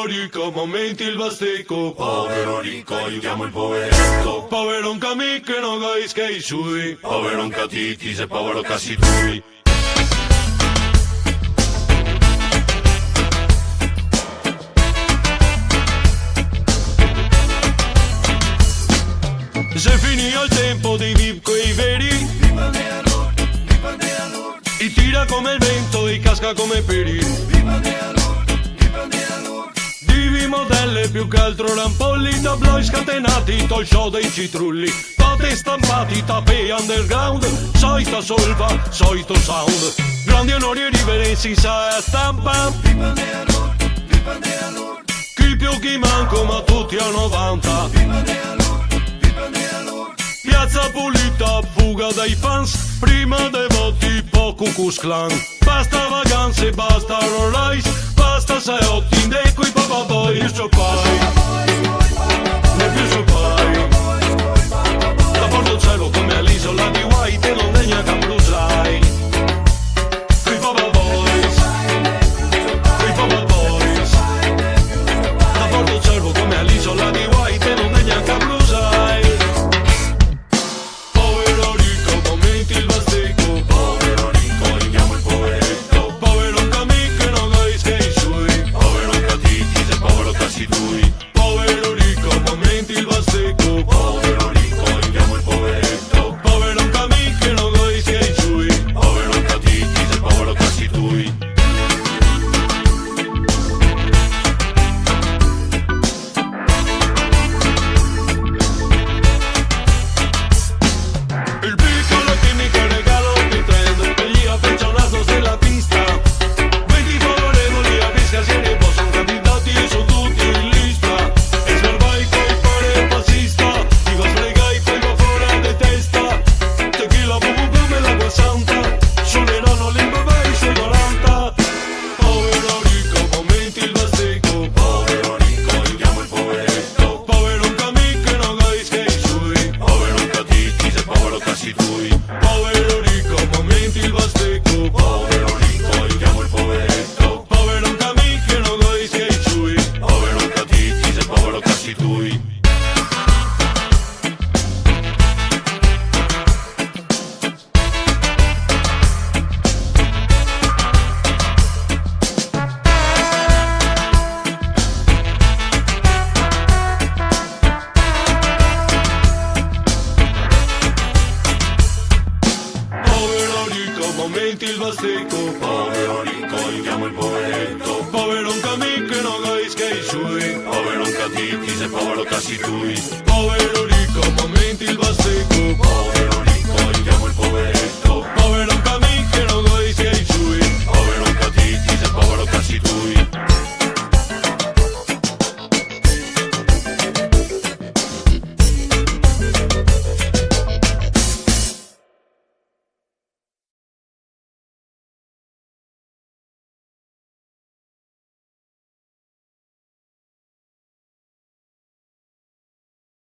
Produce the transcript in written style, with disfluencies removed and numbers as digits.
ricco, momenti il basteco. Povero ricco, aiutiamo il poveretto. Povero un camì che non capisca i suoi. Povero un catiti, se povero casi tui. Se finì il tempo dei VIP quei veri, e tira come il vento e casca come peri. Divi modelle più che altro rampolli, tabloid scatenati, talk show dei citrulli, tote stampati, tappe underground, solita solfa, solito sound, grandi onori e riverenzi sa stampa. Chi più chi manco ma tutti a 90. Piazza pulita, fuga dai fans, prima dei voti poco Cusclan. Basta vacanze, basta Rolls, basta 6-8 in deco i papà il suo pai. Ne più suo pai. Da porto il cielo come all'isola di White e non degna Cambrusai. Qui papà boys, qui papà boys. Da porto il cielo come all'isola di White e non degna Cambrusai. Momenti il basteco, povero ricco, aiutiamo il poveretto. Povero un camì che non capisca i suoi. Povero un catiti, se povero casi tui. Povero ricco, momenti il basteco, povero